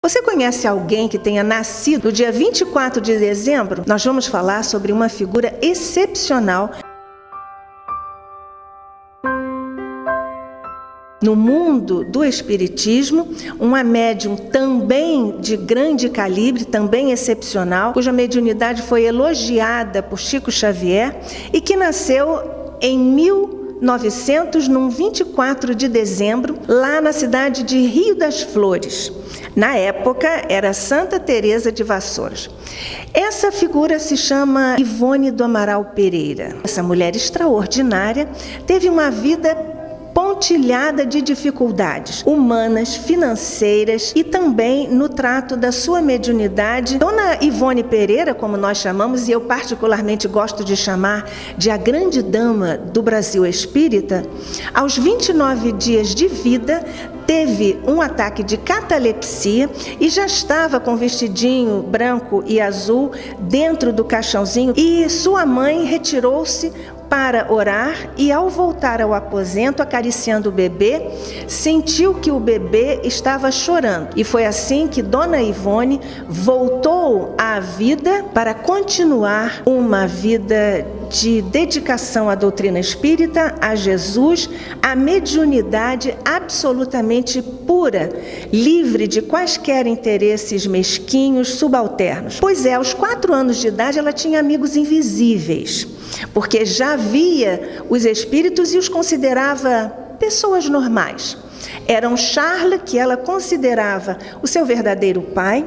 Você conhece alguém que tenha nascido no dia 24 de dezembro? Nós vamos falar sobre uma figura excepcional no mundo do espiritismo, uma médium também de grande calibre, também excepcional, cuja mediunidade foi elogiada por Chico Xavier e que nasceu em 1900, num 24 de dezembro, lá na cidade de Rio das Flores. Na época, era Santa Teresa de Vassouras. Essa figura se chama Ivone do Amaral Pereira. Essa mulher extraordinária teve uma vida pontilhada de dificuldades humanas, financeiras e também no trato da sua mediunidade. Dona Ivone Pereira, como nós chamamos, e eu particularmente gosto de chamar de a grande dama do Brasil espírita, aos 29 dias de vida, teve um ataque de catalepsia e já estava com vestidinho branco e azul dentro do caixãozinho, e sua mãe retirou-se para orar e, ao voltar ao aposento, acariciando o bebê, sentiu que o bebê estava chorando. E foi assim que Dona Ivone voltou à vida para continuar uma vida de dedicação à doutrina espírita, a Jesus, a mediunidade absolutamente pura, livre de quaisquer interesses mesquinhos, subalternos. Pois é, aos 4 anos de idade ela tinha amigos invisíveis, porque já via os espíritos e os considerava pessoas normais. Eram Charles, que ela considerava o seu verdadeiro pai,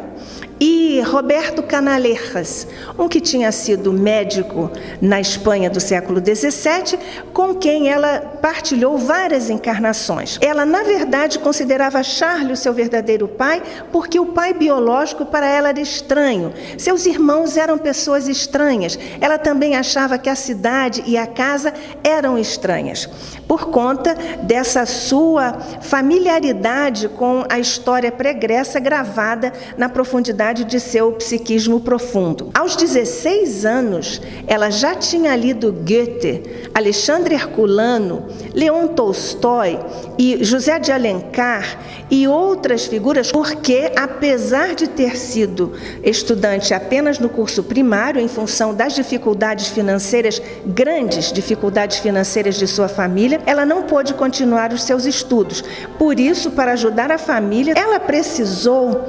e Roberto Canalejas, um que tinha sido médico na Espanha do século XVII, com quem ela partilhou várias encarnações. Ela, na verdade, considerava Charles o seu verdadeiro pai, porque o pai biológico para ela era estranho. Seus irmãos eram pessoas estranhas. Ela também achava que a cidade e a casa eram estranhas, por conta dessa sua familiaridade com a história pregressa gravada na profundidade de seu psiquismo profundo. Aos 16 anos, ela já tinha lido Goethe, Alexandre Herculano, Leon Tolstói e José de Alencar e outras figuras, porque, apesar de ter sido estudante apenas no curso primário, em função das dificuldades financeiras, grandes dificuldades financeiras de sua família, ela não pôde continuar os seus estudos. Por isso, para ajudar a família, ela precisou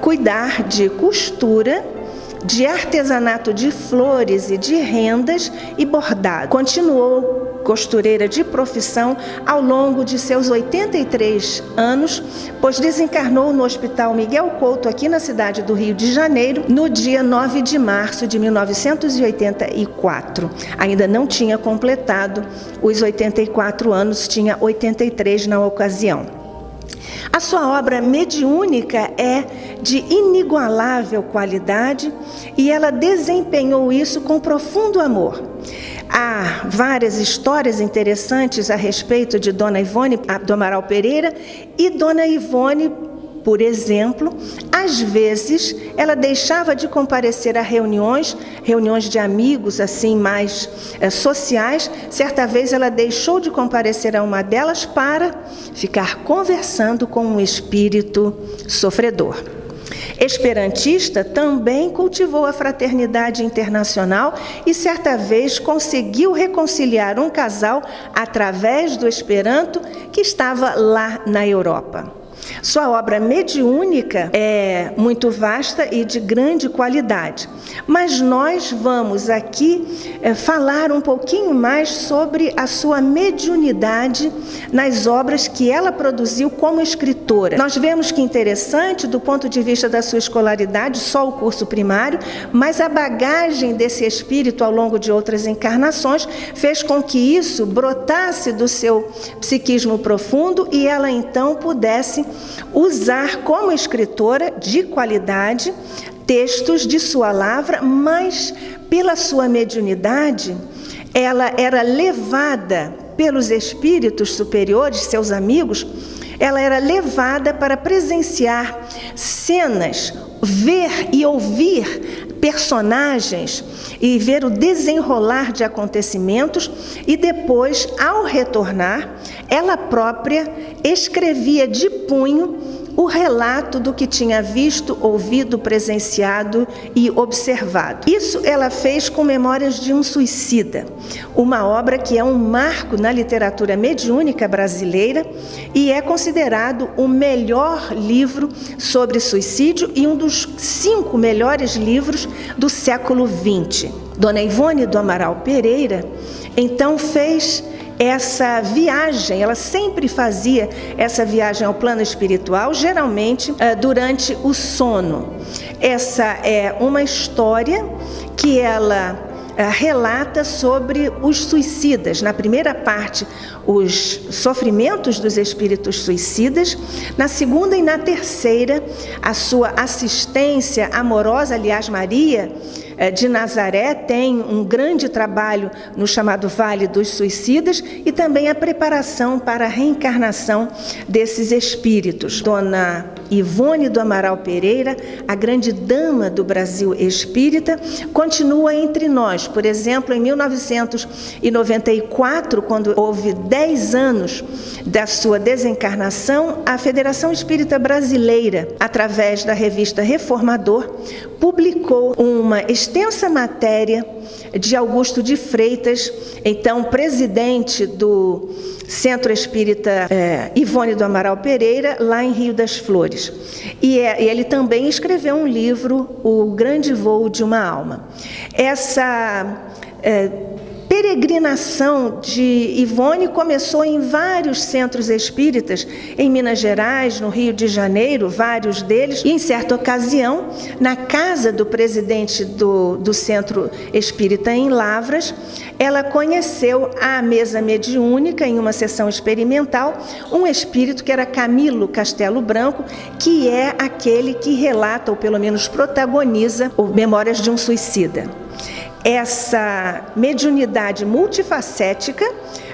cuidar de costura, de artesanato de flores e de rendas e bordado. Continuou costureira de profissão ao longo de seus 83 anos, pois desencarnou no Hospital Miguel Couto, aqui na cidade do Rio de Janeiro, no dia 9 de março de 1984. Ainda não tinha completado os 84 anos, tinha 83 na ocasião. A sua obra mediúnica é de inigualável qualidade e ela desempenhou isso com profundo amor. Há várias histórias interessantes a respeito de Dona Ivone do Amaral Pereira, e Dona Ivone, por exemplo, às vezes ela deixava de comparecer a reuniões de amigos assim mais sociais. Certa vez ela deixou de comparecer a uma delas para ficar conversando com um espírito sofredor. Esperantista, também cultivou a fraternidade internacional e certa vez conseguiu reconciliar um casal através do Esperanto que estava lá na Europa. Sua obra mediúnica é muito vasta e de grande qualidade, mas nós vamos aqui falar um pouquinho mais sobre a sua mediunidade nas obras que ela produziu como escritora. Nós vemos que interessante do ponto de vista da sua escolaridade, só o curso primário, mas a bagagem desse espírito ao longo de outras encarnações fez com que isso brotasse do seu psiquismo profundo e ela então pudesse usar como escritora de qualidade textos de sua lavra, mas pela sua mediunidade ela era levada pelos espíritos superiores, seus amigos, ela era levada para presenciar cenas, ver e ouvir personagens e ver o desenrolar de acontecimentos, e depois, ao retornar, ela própria escrevia de punho o relato do que tinha visto, ouvido, presenciado e observado. Isso ela fez com Memórias de um Suicida, uma obra que é um marco na literatura mediúnica brasileira e é considerado o melhor livro sobre suicídio e um dos 5 melhores livros do século XX. Dona Ivone do Amaral Pereira, então, fez essa viagem, ela sempre fazia essa viagem ao plano espiritual, geralmente durante o sono. Essa é uma história que ela relata sobre os suicidas. Na primeira parte, os sofrimentos dos espíritos suicidas. Na segunda e na terceira, a sua assistência amorosa. Aliás, Maria de Nazaré tem um grande trabalho no chamado Vale dos Suicidas e também a preparação para a reencarnação desses espíritos. Dona Ivone do Amaral Pereira, a grande dama do Brasil espírita, continua entre nós. Por exemplo, em 1994, quando houve 10 anos da sua desencarnação, a Federação Espírita Brasileira, através da revista Reformador, publicou uma extensa matéria de Augusto de Freitas, então presidente do Centro Espírita Ivone do Amaral Pereira, lá em Rio das Flores. E ele também escreveu um livro, O Grande Voo de uma Alma. Essa peregrinação de Ivone começou em vários centros espíritas, em Minas Gerais, no Rio de Janeiro, vários deles, e em certa ocasião, na casa do presidente do Centro Espírita em Lavras, ela conheceu à mesa mediúnica, em uma sessão experimental, um espírito que era Camilo Castelo Branco, que é aquele que relata, ou pelo menos protagoniza, o Memórias de um Suicida. Essa mediunidade multifacética,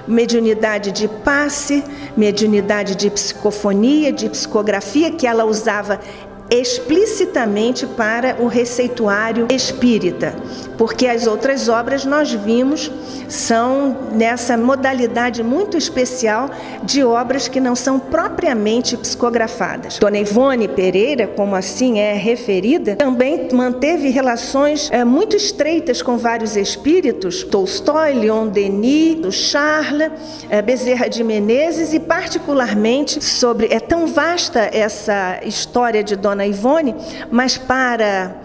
mediunidade de passe, mediunidade de psicofonia, de psicografia, que ela usava explicitamente para o receituário espírita, porque as outras obras nós vimos são nessa modalidade muito especial de obras que não são propriamente psicografadas. Dona Ivone Pereira, como assim é referida, também manteve relações muito estreitas com vários espíritos, Tolstói, Leon Denis, Charles, Bezerra de Menezes, e particularmente sobre, é tão vasta essa história de Dona Ivone, mas para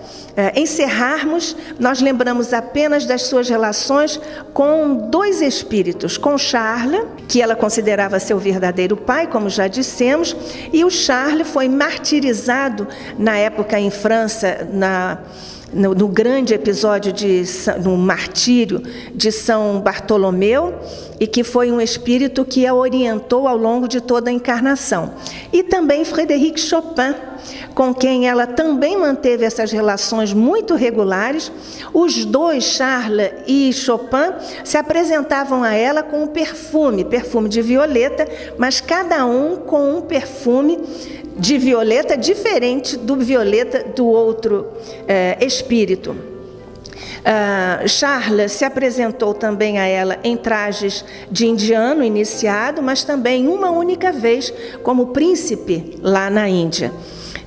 encerrarmos, nós lembramos apenas das suas relações com 2 espíritos, com Charles, que ela considerava seu verdadeiro pai, como já dissemos, e o Charles foi martirizado na época em França, no grande episódio no martírio de São Bartolomeu, e que foi um espírito que a orientou ao longo de toda a encarnação. E também Frédéric Chopin, com quem ela também manteve essas relações muito regulares. Os 2, Charles e Chopin, se apresentavam a ela com um perfume de violeta, mas cada um com um perfume de violeta diferente do violeta do outro espírito. Charles se apresentou também a ela em trajes de indiano iniciado, mas também uma única vez como príncipe lá na Índia.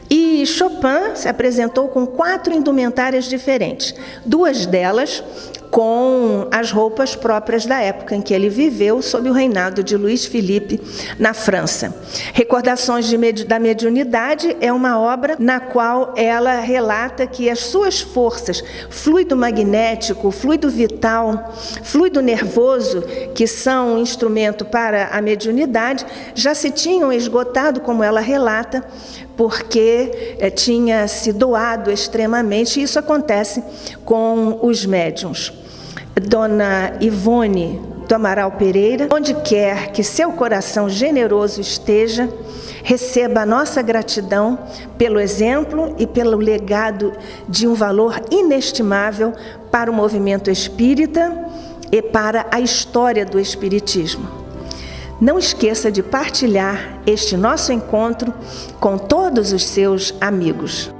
E Chopin se apresentou com 4 indumentárias diferentes, 2 delas com as roupas próprias da época em que ele viveu, sob o reinado de Luís Filipe, na França. Recordações da Mediunidade é uma obra na qual ela relata que as suas forças, fluido magnético, fluido vital, fluido nervoso, que são um instrumento para a mediunidade, já se tinham esgotado, como ela relata, porque tinha se doado extremamente, e isso acontece com os médiuns. Dona Ivone do Amaral Pereira, onde quer que seu coração generoso esteja, receba a nossa gratidão pelo exemplo e pelo legado de um valor inestimável para o movimento espírita e para a história do espiritismo. Não esqueça de partilhar este nosso encontro com todos os seus amigos.